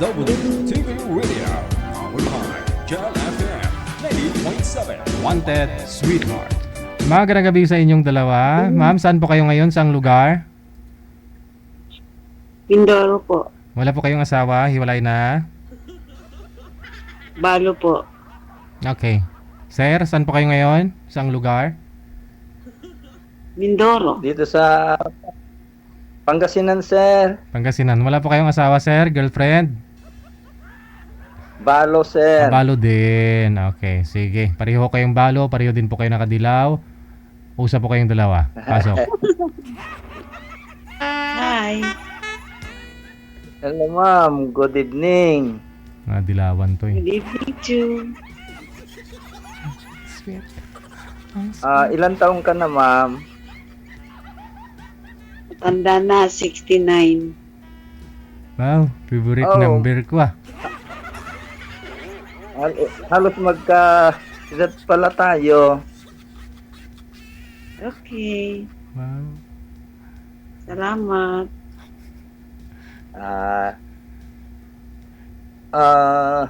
WTV Radio, powered by Jal FM 90.7. Wanted Sweetheart. Magandang gabi sa inyong dalawa. Ma'am, saan po kayo ngayon? Saang lugar? Mindoro po. Wala po kayong asawa? Hiwalay na? Balo po. Okay. Sir, saan po kayo ngayon? Saang lugar? Mindoro. Dito sa Pangasinan, sir. Pangasinan. Wala po kayong asawa, sir? Girlfriend? Balo, sir. Balo din. Okay, sige. Pareho kayong balo. Pareho din po kayo nakadilaw. Usap po kayong dalawa. Pasok. Hi. Hello, ma'am. Good evening. Dilawan to eh. Good evening too. Ilan taong ka na, ma'am? Tanda na, 69. Wow, favorite Oh. number ko ah. Halos magka-edad pala tayo. Okay. Wow. Salamat. Ah, ah,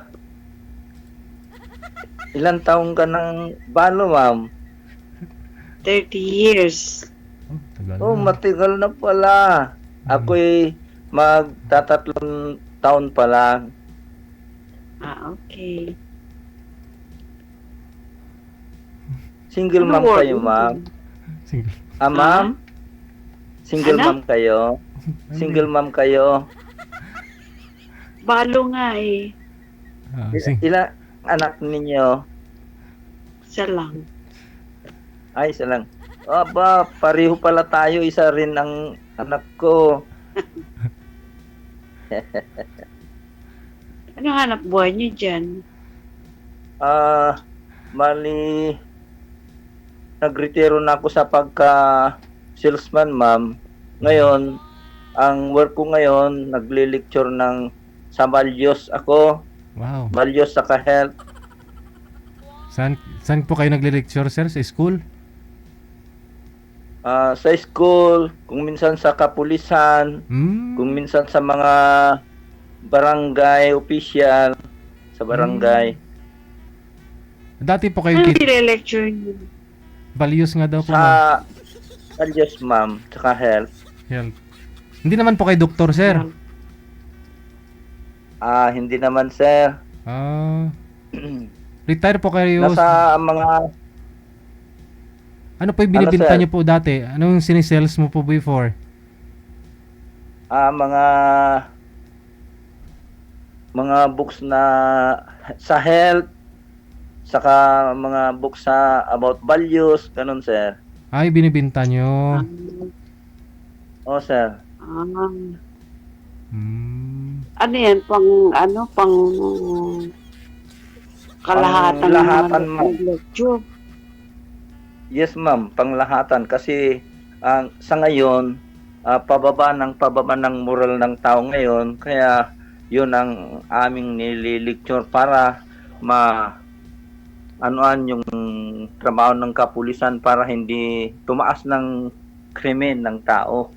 ilan taong ka ng balo, ma'am? 30 years. Oh, tagal Oh, na. matagal na pala. Ako'y magtatatlong taon pa lang. Okay. Single Ano ma'am word kayo, mo? ma'am? Sige. Ma'am? Single Ano? ma'am kayo? Single ma'am kayo? Balo nga eh. Sige. Ilan anak ninyo? Isa lang. Ay, isa lang. Aba, pareho pala tayo. Isa rin ang anak ko. Ano hanap buhay niyo dyan? Mali, nagretiro na ako sa pagka-salesman, ma'am. Ngayon, ang work ko ngayon, nagli-lecture sa Values ako. Wow. Values saka health. Saan po kayo nagle-lecture, sir? Sa school? Sa school, kung minsan sa kapulisan, Hmm. kung minsan sa mga barangay official, sa barangay. Dati po kayo Ano nire-lecture niyo? values nga daw po, Sa ma'am. Values, ma'am, saka health. Health. Hindi naman po kayo doktor, sir. Hindi naman, sir. Retire po kayo. Nasa mga Ano po yung binibinta sir? nyo po dati? Anong sinisales mo po before? mga books na sa health, saka mga books sa about values, ganun, sir. Ay, binibinta nyo. Oh, sir. Hmm. Ano yan? Pang kalahatan Panglahatan, ng ma'am. lecture. Yes, ma'am, panglahatan kasi sa ngayon pababa ng moral ng tao ngayon, kaya yun ang aming nililecture para anuan yung trabaho ng kapulisan para hindi tumaas ng krimen ng tao.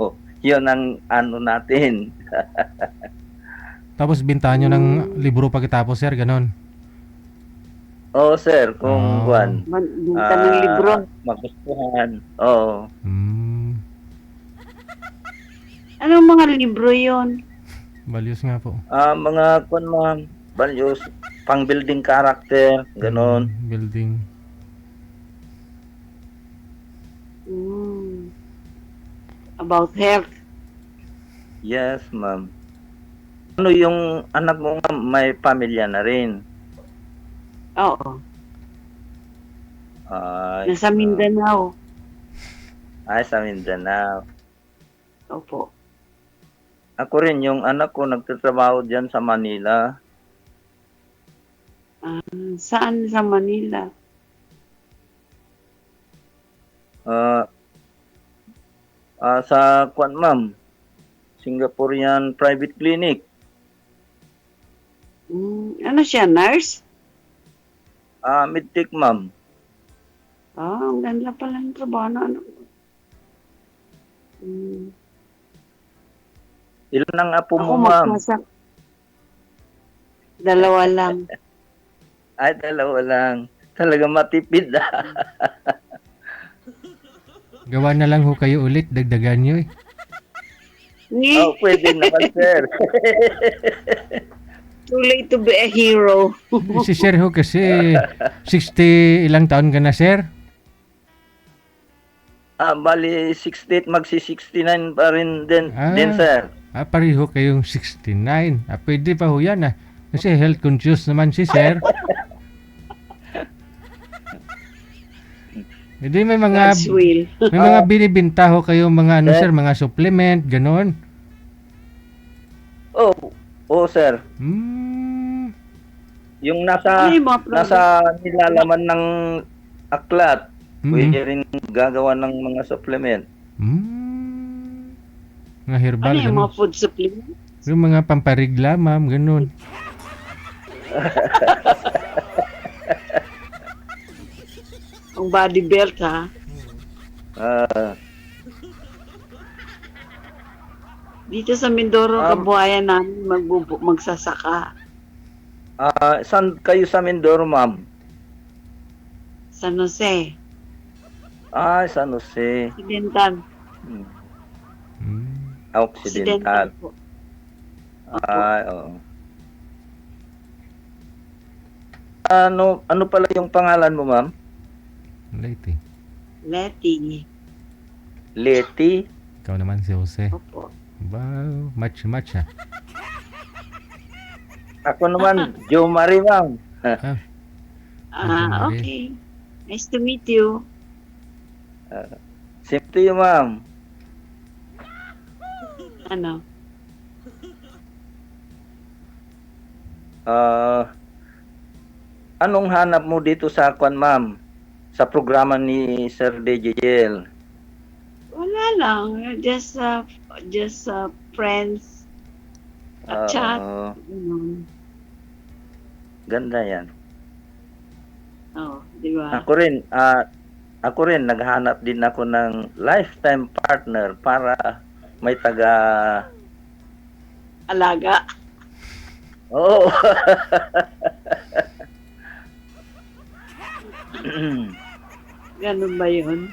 Yun ang ano natin. Tapos bintahan nyo ng libro pagkatapos, sir, ganon. Oo, sir, kung buwan. Binta ng libro. Magustuhan. Oo. Hmm. Anong mga libro yon? Values nga po. Mga values, pang building character, ganon. Building. About health. Yes, ma'am. Ano yung anak mo, ma'am, may pamilya na rin? Oo. Ay, Nasa Mindanao. sa Mindanao. Opo. Ako rin, yung anak ko nagtatrabaho dyan sa Manila. Saan sa Manila? Sa ma'am, Singaporean private clinic. Ano siya, nurse? Medtech, ma'am. Ang ganda pala ng trabaho na ano. Ilan ang apo Ako mo, ma'am? Dalawa lang. Ay, dalawa lang. Talaga matipid Gawa na lang ho kayo ulit, dagdagan nyo eh. Ni, Oh, pwede naman, sir. too late to be a hero. Si sir ho kasi 60 ilang taon ka na sir? Bali, 68, magsi-69 pa rin din, sir. Pareho kayong 69. Pwede pa ho yan ah. Kasi health conscious naman si sir. Hindi may mga God's will. may mga binibenta ho kayong mga ano sir, mga supplement, ganon. Oh, sir. Yung Ano yung mga product? nasa nilalaman ng aklat, Mm. pwede rin gagawa ng mga supplement. Mga herbal, Ano yung ganon. mga food supplement? Yung mga pamparigla, ma'am, ganon. Ang body belt, ha? Ah, Dito sa Mindoro, Um, kabuhayan namin magsasaka. saan kayo sa Mindoro, ma'am? San Jose. San Jose. Occidental. Hmm. Occidental Occidental. po. Oo. Ano pala yung pangalan mo, ma'am? Late eh. Letty. Leti? Ikaw naman si Jose. Opo. Wow, match ah. Ako naman, Joe Marie, ma'am. Mari. Okay. Nice to meet you. Same to you, ma'am. Ano? Anong hanap mo dito sa kwan, ma'am? Sa programa ni Sir DJL? Wala lang. Just friends. At chat. Ganun. Ganda yan. Oh, di ba? Ako rin, naghanap din ako ng lifetime partner para may taga... Alaga. Oo. Ganun ba yun?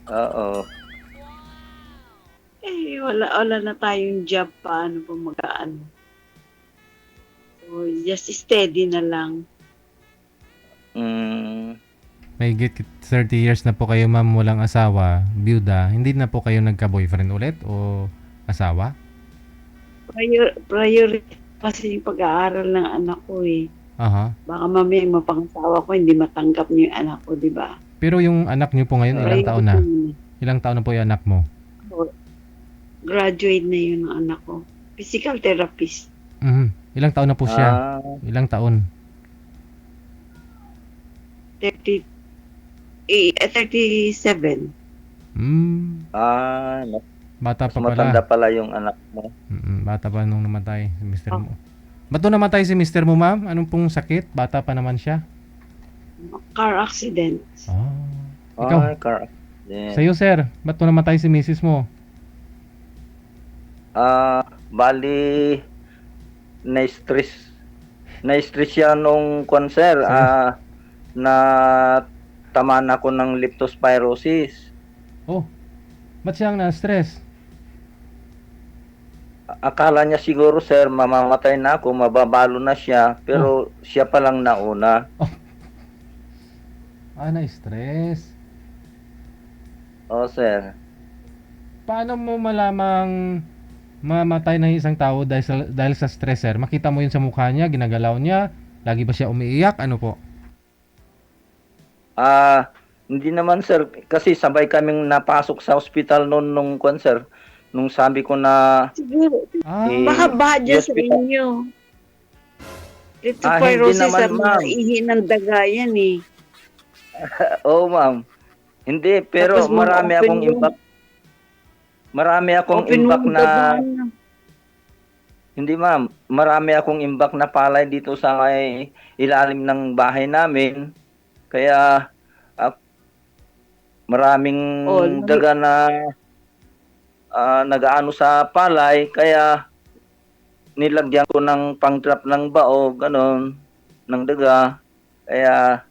Oo. Wala na tayong job paano pa magaan. So, just steady na lang. May 30 years na po kayo ma'am walang asawa, byuda. Hindi na po kayo nagka-boyfriend ulit o asawa? Priority kasi yung pag-aaral ng anak ko eh. Aha. Baka mamaya yung mapangasawa ko, hindi matanggap niyo yung anak ko, di ba? Pero yung anak niyo po ngayon, ilang taon na? Priority muna. Ilang taon na po yung anak mo? Graduate na yun ang anak ko. Physical therapist. Ilang taon na po siya? Ilang taon? 37. Bata pa Matanda pala. pala yung anak mo. Bata pa nung namatay si mister mo. Ba't nung namatay si mister mo ma'am? Anong pong sakit? Bata pa naman siya? Car accident. Ikaw? Car accident. Sa'yo sir, ba't nung namatay si misis mo? Bali, na-stress. Na-stress siya nung cancer. Na tamaan ako ng leptospirosis. Oh, ba't siyang na-stress? Akala niya siguro, sir, mamamatay na ako, mababalo na siya, pero siya pa lang nauna. Na-stress. Sir. Paano mo malamang mamatay ng isang tao dahil sa stress, sir? Makita mo yun sa mukha niya, ginagalaw niya, lagi ba siya umiiyak? Ano po? Hindi naman, sir, kasi sabay kaming napasok sa ospital nung cancer. Nung sabi ko na Siguro, baka Eh, badya sa hospital. inyo. Hindi Leptospirosis naman, ang ma'am. ihi ng daga yan eh. Oo, ma'am. Hindi, pero Tapos marami mag-open akong yung- impact. Marami akong Open impact wound na daga. hindi, ma'am. Marami akong impact na palay dito sa may ilalim ng bahay namin. Kaya maraming daga na nagaano sa palay, kaya nilagyan ko ng pang-trap ng bao, ganon, ng daga. Kaya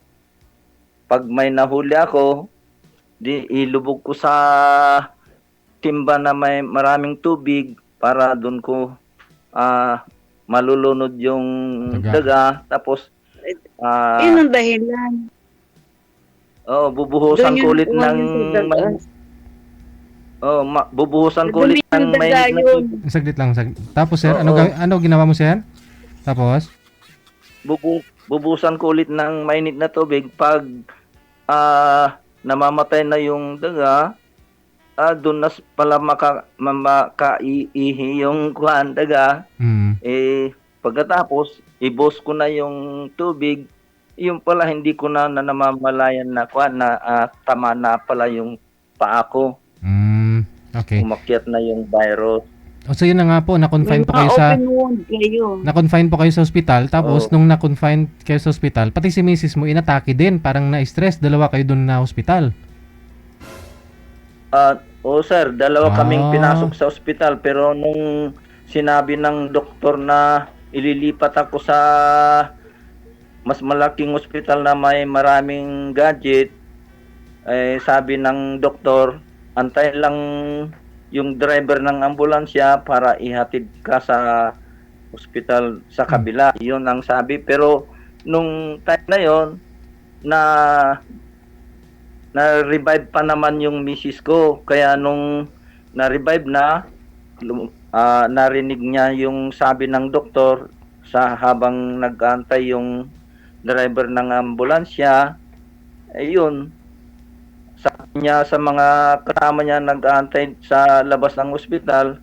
pag may nahuli ako, di ilubog ko sa timba na may maraming tubig para doon ko malulunod yung daga. Tapos Yun ang dahilan. bubuhusan Doon ko ulit yun ng sa daga. bubuhusan ko Madumi ulit ng yung daga mainit na yun. tubig. Saglit lang. Tapos sir, Oo. ano ginawa mo sir? Tapos? Bubuhusan ko ulit ng mainit na tubig pag namamatay na yung daga. Doon na pala makaiihi yung daga. Mm. Pagkatapos, ibos ko na yung tubig. Yung pala, hindi ko na namamalayan na tama na pala yung paa ko. Okay. Umakyat na yung virus. O so yun na nga po, na-confine po kayo sa Open wound kayo. na-confine po kayo sa ospital. Tapos nung na-confine kayo sa ospital, pati si misis mo inatake din, parang na-stress, dalawa kayo doon na ospital. Sir, dalawa kaming Ah. pinasok sa ospital, pero nung sinabi ng doktor na ililipat ako sa mas malaking ospital na may maraming gadget, sabi ng doktor, antayin lang yung driver ng ambulansya para ihatid ka sa ospital sa kabila. Yun ang sabi. Pero nung time na yon na-revive pa naman yung misis ko. Kaya nung na-revive narinig niya yung sabi ng doktor habang nag-aantay yung driver ng ambulansya. Ayun, sabi niya sa mga kasama niya nag-aantay sa labas ng ospital,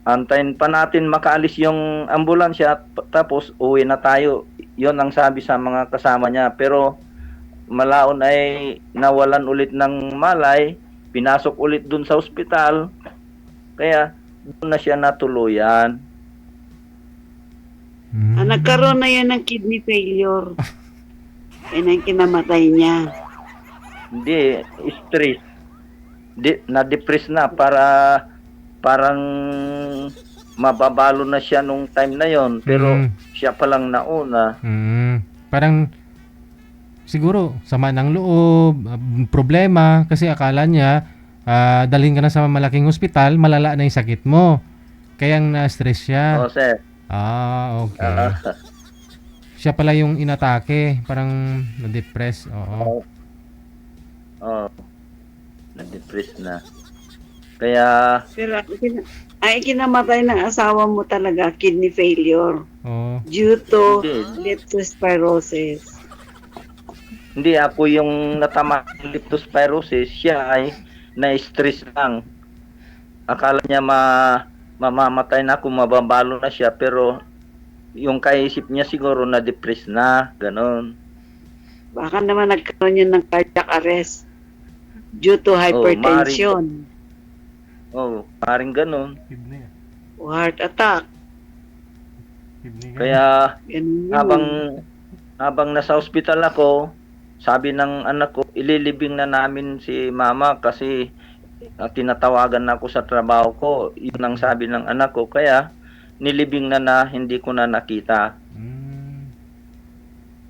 antayin pa natin makaalis yung ambulansya tapos uwi na tayo. Yon ang sabi sa mga kasama niya. Pero malaon ay nawalan ulit ng malay, pinasok ulit dun sa ospital, kaya doon na siya natuluyan. Nagkaroon na yan ng kidney failure. Yan ang kinamatay niya. Hindi, stress. Na-depress na parang mababalo na siya nung time na yon, pero siya pa lang nauna. Parang siguro sama ng loob, problema kasi akala niya dalhin ka na sa malaking ospital, malala na yung sakit mo. Kaya na-stress siya. Oh, sir. Okay. Siya pala yung inatake, parang na-depress. Oo. Na-depress na. Kaya Pero kinamatay ng asawa mo talaga, kidney failure. Oo. Due to Hindi. leptospirosis. hindi ako yung natama ng leptospirosis, siya ay na-stress lang. Akala niya mamamatay na ako, mababalo na siya, pero yung kaisip niya siguro na-depress na, ganon. Baka naman nagkaroon yun ng cardiac arrest due to hypertension Paring ganon. o heart attack. Kaya Ganun yun. habang nasa ospital ako, sabi ng anak ko, ililibing na namin si mama kasi tinatawagan na ako sa trabaho ko. Yun ang sabi ng anak ko. Kaya nilibing na hindi ko na nakita.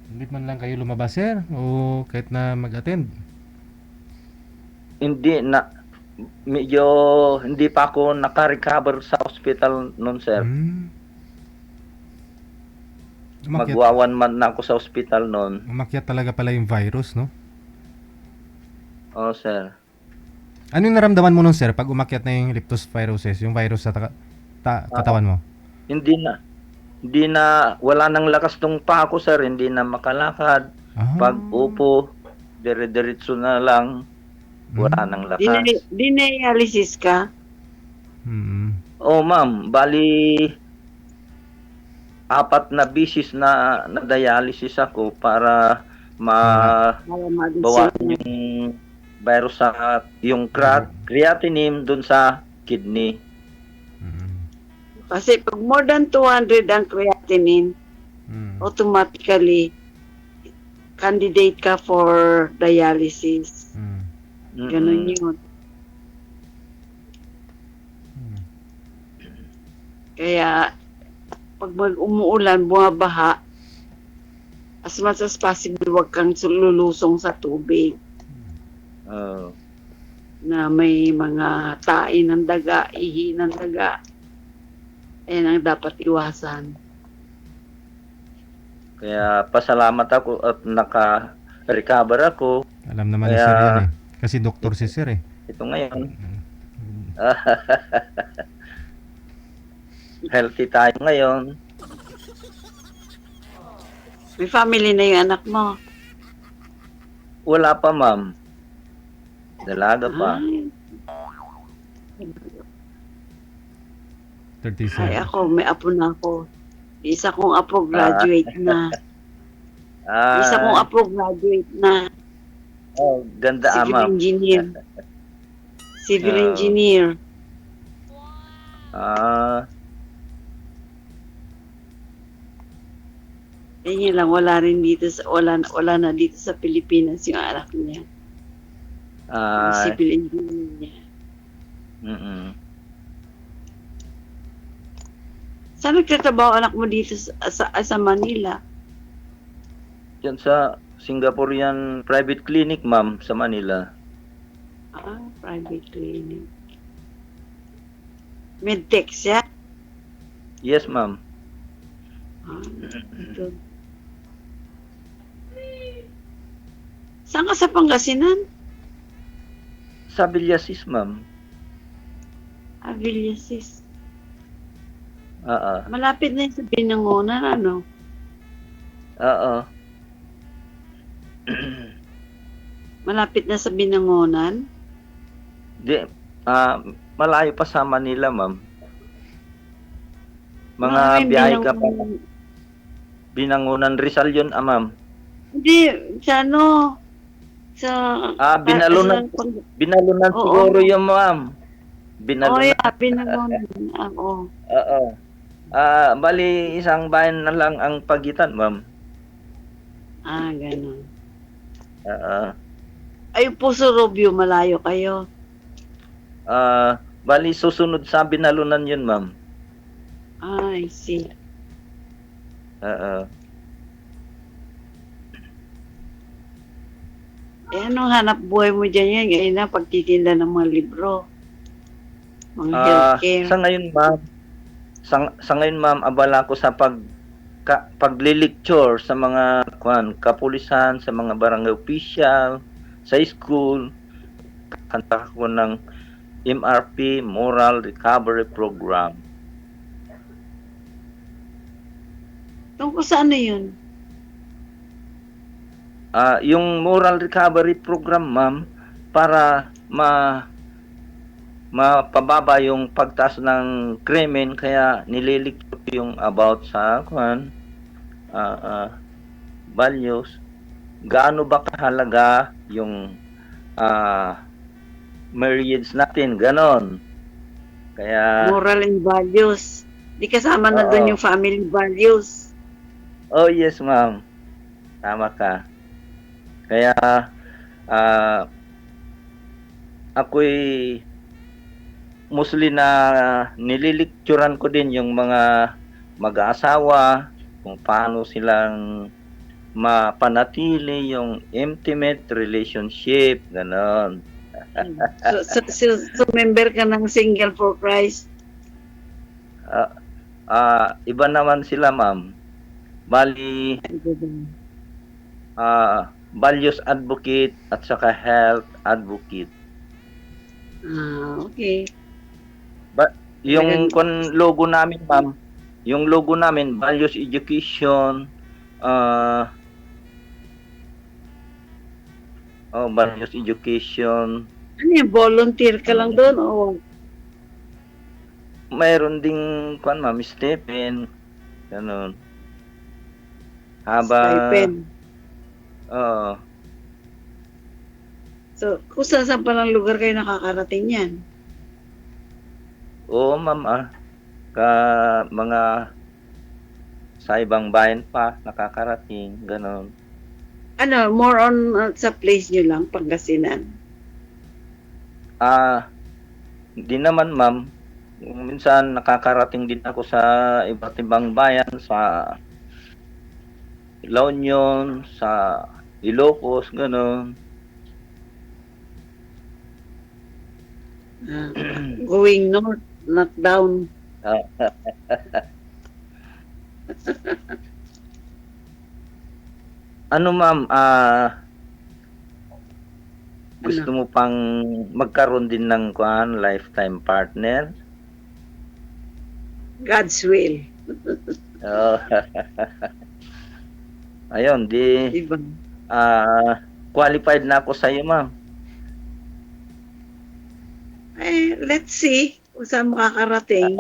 Hindi man lang kayo lumabas sir o kahit na mag-attend? Hindi medyo hindi pa ako naka-recover sa hospital noon, sir. Magwa 1 month na ako sa hospital noon. Umakyat talaga pala yung virus, no? Oo, sir. Ano yung naramdaman mo nun sir pag umakyat na yung leptospirosis, yung virus sa katawan mo? Hindi na wala nang lakas tong pa ako, sir. Hindi na makalakad. Pag upo, dire-diretso na lang. Wala nang lakas. Dialysis ka? Oh, ma'am. Bali 4 na bisis na dialysis ako para mabawasan yung virus sa yung creatinine dun sa kidney. Kasi pag more than 200 ang creatinine, automatically candidate ka for dialysis. Ganun yun. Kaya, pag umuulan, bumabaha, as much as possible, huwag kang lulusong sa tubig Oo. na may mga tae ng daga, ihi ng daga. Yan ang dapat iwasan. Kaya pasalamat ako at naka-recover ako. Alam naman ni Kaya- Sir yan eh. Kasi doktor si Sir eh. Ito ngayon. Healthy tayo ngayon. May family na yung anak mo. Wala pa, ma'am. Dalaga pa. Ay, 37. ay ako, may apo na ako. Isa kong apo graduate na. Isa kong apo graduate na. Oh, ganda, Civil ma'am. engineer. Civil Ah. engineer. Yan lang, wala rin dito sa, wala na dito sa Pilipinas yung anak niya. Yung civil engineer niya. Mm-mm. Saan nagtatrabaho anak mo dito sa Manila? Yan sa Singaporean private clinic, ma'am, sa Manila. Private clinic. Medtech siya? Yes, ma'am. Good. Saan ka sa Pangasinan? Sa Villasis, ma'am. Villasis. Oo. Malapit na yung sa Binangonan, ano? Oo. Malapit na sa Binangonan? Di, malayo pa sa Manila, ma'am. Mga Maraming biyahe ka pa. Binangonan. Binangonan Rizal yun, ma'am. Hindi, sa ano? Sa... Binalunan. Binalunan Oo. siguro yun, ma'am. Oh, Binalunan. yeah, Binangonan. Oo. Oo. Bali, isang bayan na lang ang pagitan, ma'am. Ganun. Oo. Ay, Puso Rubio, malayo kayo. Bali, susunod sa Binalunan yun, ma'am. I see. Oo. Anong hanap buhay mo dyan yan? Ngayon na, pagtitinda ng mga libro. Mga healthcare. Sa ngayon, ma'am, sa ngayon, ma'am, abala ko sa paglilecture sa mga kapulisan, sa mga barangay official, sa school. Kanta ko ng MRP, Moral Recovery Program. Tungkol sa ano yun? Yung Moral Recovery Program, ma'am, para mapababa yung pagtaas ng krimen, kaya nililikot yung about sa values. Gaano ba kahalaga yung marriage natin, ganon. Kaya Moral and values. Di kasama na Oo. doon yung family values. oh yes, ma'am, tama ka. Kaya ako'y mostly na nililikturan ko din yung mga mag-aasawa, kung paano silang mapanatili yung intimate relationship, ganon. So, member ka ng Single for Christ? Iba naman sila, ma'am. Bali, values advocate at saka health advocate. Okay. Yung logo namin, ma'am, yung logo namin, values education, values education. Ano yung volunteer ka lang doon? O Mayroon ding, ma'am, Stephen, ganun. stipend? Oo. So, kung saan palang lugar kayo nakakarating yan? Oo, ma'am, mga sa ibang bayan pa nakakarating, ganon. Ano, more on sa place nyo lang, Pangasinan? Hindi naman, ma'am. Minsan nakakarating din ako sa iba't ibang bayan, sa La Union, sa Ilocos, gano'n. Going north, not down. Ano ma'am, gusto mo pang magkaroon din ng lifetime partner? God's will. Oh. Ayun, Diba? qualified na ako sa iyo, ma'am. Let's see kung saan makakarating.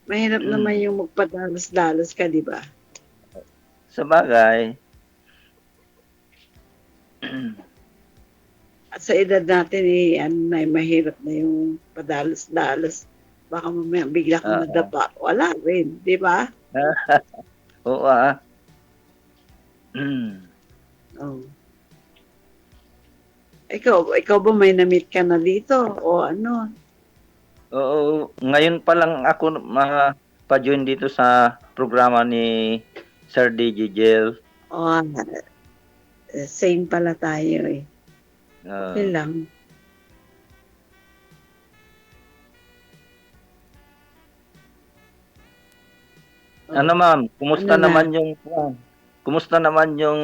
Mahirap naman yung magpadalos-dalos ka, di ba? Sa bagay. At sa edad natin, mahirap na yung padalos-dalos. Baka mamaya bigla kang nadapa. Wala rin, di ba? Oo, Oh. Ikaw ba may na-meet ka na dito? O ano? Oo, ngayon pa lang ako pa-join dito sa programa ni Sir DJ Jel. O, same pala tayo eh. Ah, Okay lang. ano ma'am, kumusta Ano na? naman yung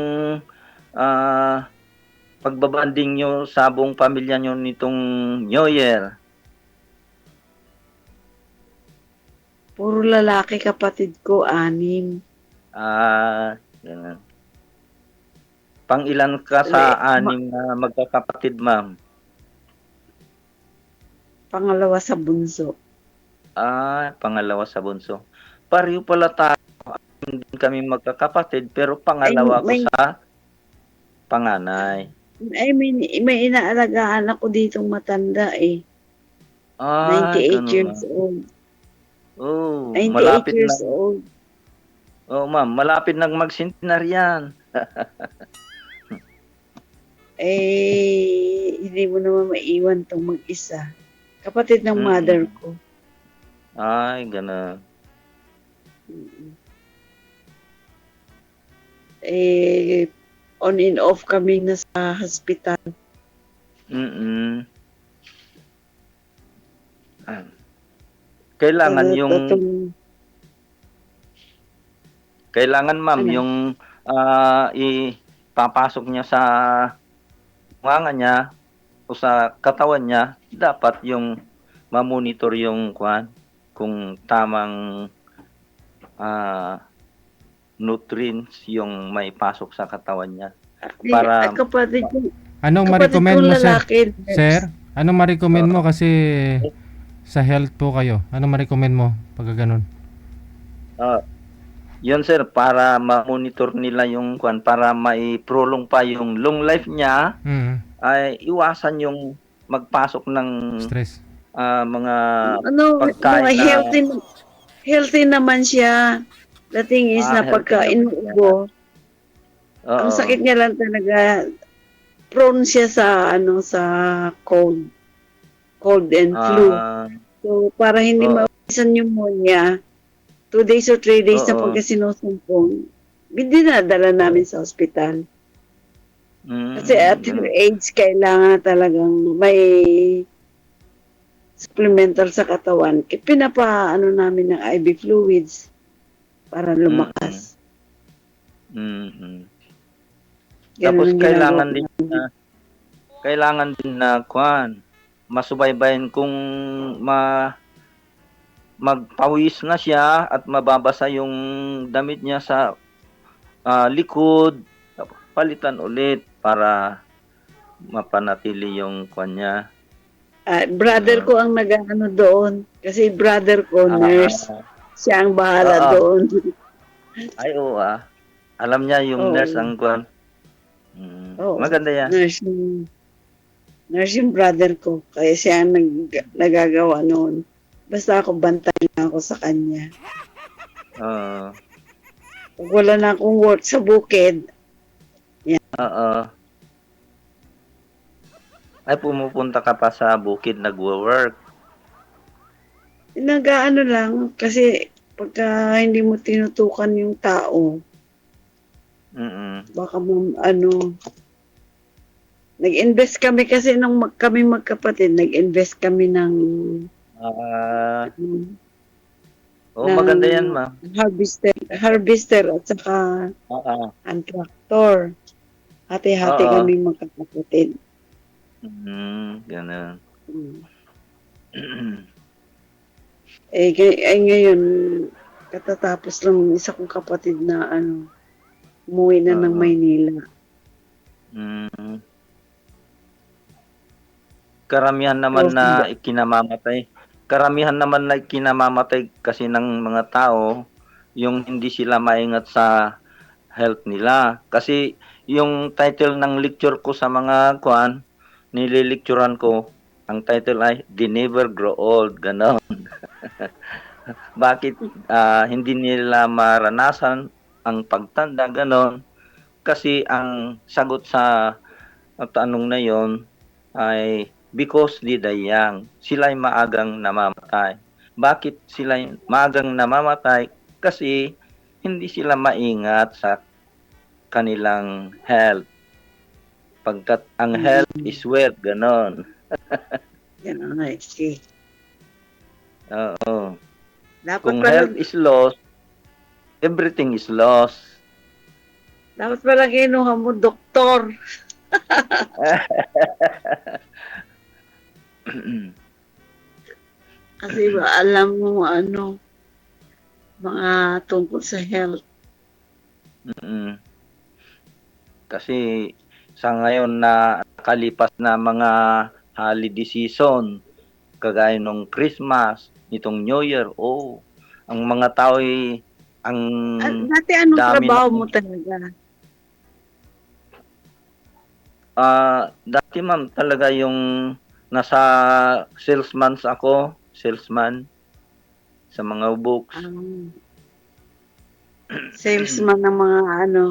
pagbabanding nyo sa buong pamilya nyo nitong New Year? Puro lalaki kapatid ko, 6. Ganun. Pang ilan ka sa 6 na magkakapatid, ma'am? Pangalawa sa bunso. Pangalawa sa bunso. Pareho pala tayo. Hindi kami magkakapatid, pero pangalawa ko sa panganay. May inaalagaan ako ditong matanda eh. 98 Ganun, years ma'am. old. Oh, 98 malapit years na. old. Oh, ma'am, malapit nang mag-centenarian. Hindi mo naman maiwan tong mag-isa. Kapatid ng mother ko. Ganun. On and off kami na sa hospital. Kailangan kailangan ma'am Ano? yung ipapasok niya sa nganga niya o sa katawan niya, dapat yung ma-monitor yung kung tamang nutrients yung may pasok sa katawan niya. Para Kapatid ko, Anong kapatid ma-recommend ko mo, sir? lalaki. Sir, anong ma-recommend mo kasi sa health po kayo? Anong ma-recommend mo pag ganun? yun sir, para ma-monitor nila yung para mai-prolong pa yung long life niya, ay iwasan yung magpasok ng Stress. No, mga pagkain na healthy naman siya. The thing is na healthy pagka naman inuubo, ang sakit niya lang talaga, prone siya sa cold and flu. So para hindi maiwasan pneumonia, 2 days or 3 days na pagka sinusumpong, dinadala namin sa ospital. Kasi at her age, kailangan talagang may supplemental sa katawan. Pinapaano namin ng IV fluids para lumakas. Tapos Ganun ang kailangan din na masubaybayan kung magpawis na siya at mababasa yung damit niya sa likod, palitan ulit para mapanatili yung niya. Brother ko ang nag-ano doon. Kasi brother ko, nurse. Siya ang bahala doon. Ay, oo Alam niya yung nurse ang maganda yan. Nurse yung brother ko. Kaya siya ang nagagawa noon. Basta ako, bantay na ako sa kanya. Pag wala na akong work sa bukid, yan. Ay, pumupunta ka pa sa bukid nagwo-work. Nag-aano lang, kasi pagka hindi mo tinutukan yung tao, Mm. baka mo, ano, nag-invest kami kasi nung kami magkapatid, nag-invest kami ng, Ah, ano, ng maganda yan, ma'am. harvester at saka Oo. ang tractor. Hati-hati Oo. kami magkakapatid. Ganun. Mm. Ngayon, katatapos lang ng isa kong kapatid na ano, umuwi na ng Oo. Maynila. Mm. Karamihan naman na ikinamamatay. Karamihan naman na ikinamamatay kasi ng mga tao, yung hindi sila maingat sa health nila. Kasi yung title ng lecture ko sa mga nililecturean ko, ang title ay "They Never Grow Old", ganon. Bakit hindi nila maranasan ang pagtanda, ganon? Kasi ang sagot sa tanong na yon ay because they die young. Sila ay maagang namamatay. Bakit sila maagang namamatay? Kasi hindi sila maingat sa kanilang health. Pagkat ang health is wealth, ganon. Yan ang sige. Oo. Dapat Kung pala, health is lost, everything is lost. dapat pala kinuha mo, doktor. Kasi ba, alam mo ano, mga tungkol sa health. Mm. Kasi sa ngayon na nakalipas na mga holiday season, kagaya nung Christmas, nitong New Year, ang mga tao ay ang Dati anong dami na. trabaho mo talaga? Dati ma'am talaga yung nasa salesman sa mga books. Salesman ng mga ano,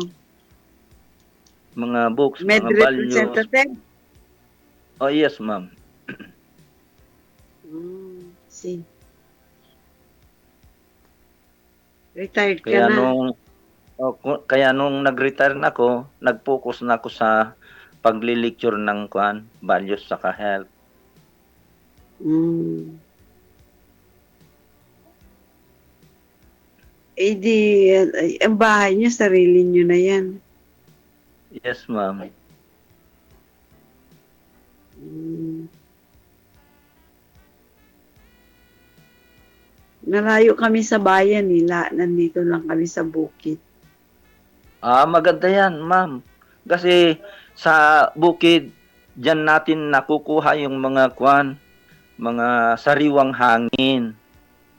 Mga books, med mga values. representative? Oh, yes, ma'am. See. Retired ka Kaya na. kaya nung nag-retire na ako, nag-focus na ako sa pagli-lecture ng values sa health. Ang bahay niyo, sarili niyo na yan. Yes, ma'am. Nalayo kami sa bayan nila. Nandito lang kami sa bukid. Maganda yan, ma'am. Kasi sa bukid, diyan natin nakukuha yung mga mga sariwang hangin.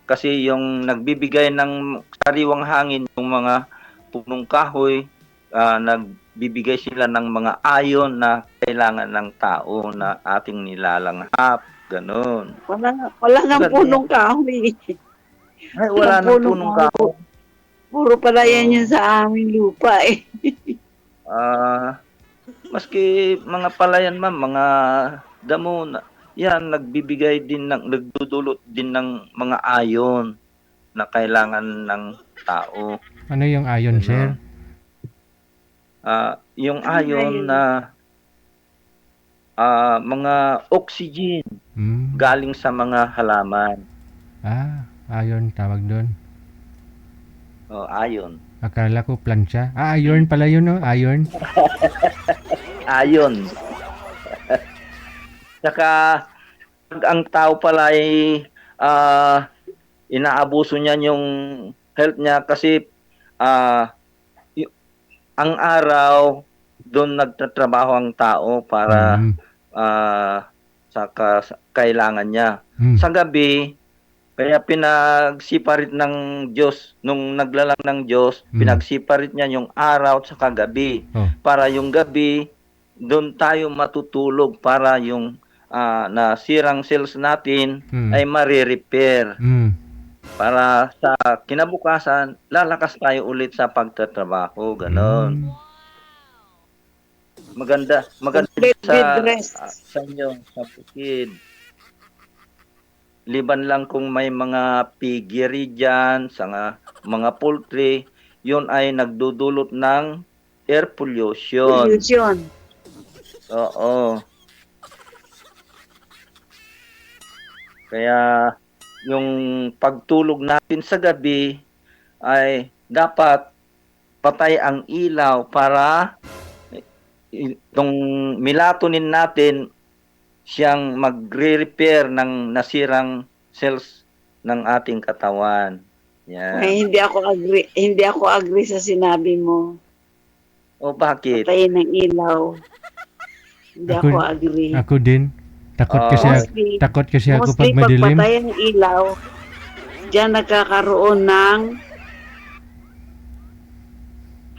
Kasi yung nagbibigay ng sariwang hangin, yung mga punong kahoy, nagbibigay sila ng mga ayon na kailangan ng tao na ating nilalanghap. Ganon. Wala nga punong kahoy. Ay, wala nang punong kahoy. Puro pala yan yun sa aming lupa eh. Maski mga palayan, ma'am, mga damo, yan, nagdudulot din ng mga ayon na kailangan ng tao. Ano yung ion share? Yung ayon na mga oxygen galing sa mga halaman. Ion tawag doon. Ayon. Akala ko plancha. Iron pala yun, no? Iron. Ayon. Saka, pag ang tao pala ay inaabuso niya yung health niya kasi ang araw, doon nagtatrabaho ang tao para sa kailangan niya. Sa gabi, kaya pinagsiparit ng Diyos, nung naglalang ng Diyos, pinagsiparit niya yung araw at saka gabi. Para yung gabi, doon tayo matutulog para yung nasirang cells natin ay marirepair. Para sa kinabukasan, lalakas tayo ulit sa pagtatrabaho. Ganon. maganda Complete sa bed rest. sa inyo sa bukid. Liban lang kung may mga piggery dyan, mga poultry, yun ay nagdudulot ng air pollution. Pollution. Oo. Kaya yung pagtulog natin sa gabi ay dapat patay ang ilaw para itong melatonin natin siyang magre-repair ng nasirang cells ng ating katawan. Yan. Ay, hindi ako agree sa sinabi mo. O bakit? Patayin ng ilaw. Hindi ako agree. Ako din. Takot kasi ako pag Mostly madilim. pagpatay ng ilaw, diyan nagkakaroon ng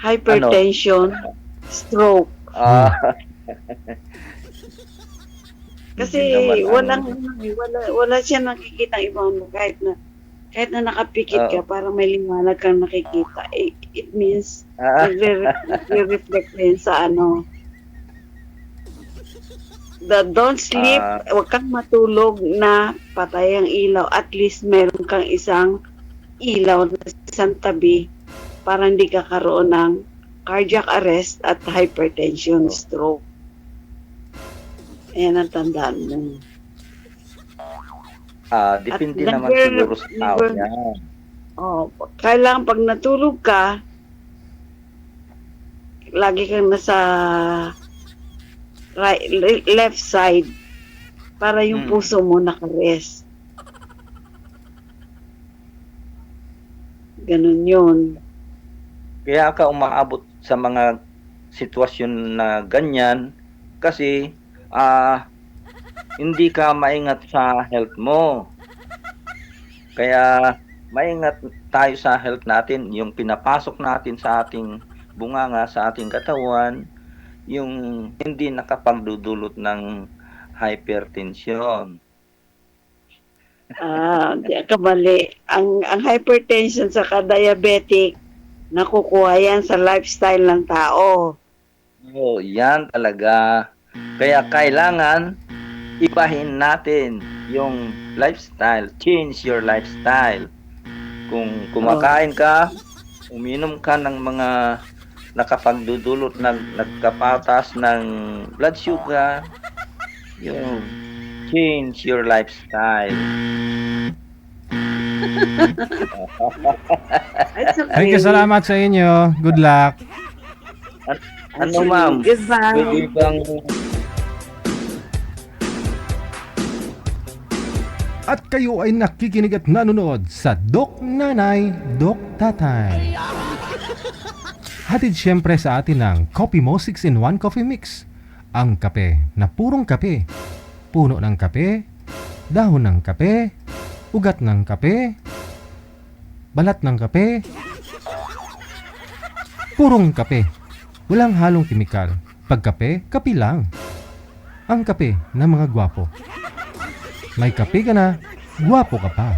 hypertension, stroke. Ah, Kasi Hindi naman wala siya nakikita ibang ano, kahit na nakapikit ka, parang may liwanag kang nakikita. It means nagre-reflect din sa ano. Don't sleep, huwag kang matulog na patay ang ilaw. At least meron kang isang ilaw na isang tabi para hindi ka karoon ng cardiac arrest at hypertension, stroke. Ayan ang tandaan mo. depende At naman siguro sa tao yan. Kailangan pag natulog ka, lagi kang nasa left side para yung puso mo nakarest. Ganun yun. Kaya ka umaabot sa mga sitwasyon na ganyan kasi hindi ka maingat sa health mo. Kaya maingat tayo sa health natin, yung pinapasok natin sa ating bunganga, sa ating katawan, yung hindi nakapagdudulot ng hypertension. Di ka mali. Ang hypertension sa diabetic, nakukuha yan sa lifestyle ng tao. Oh, yan talaga. Kaya kailangan ibahin natin yung lifestyle. Change your lifestyle. Kung kumakain ka, uminom ka ng mga nakapagdudulot na nagkapatas ng blood sugar, yung change your lifestyle. Thank you, salamat sa inyo. Good luck. Ano ma'am? Goodbye. Pwede bang At kayo ay nakikinig at nanonood sa Doc Nanay, Doc Tatay. Hatid siyempre sa atin ng Coffee Mo 6-in-1 Coffee Mix. Ang kape na purong kape. Puno ng kape, dahon ng kape, ugat ng kape, balat ng kape, purong kape. Walang halong kimikal. Pagkape, kape lang. Ang kape ng mga gwapo. May kape ka na, gwapo ka pa.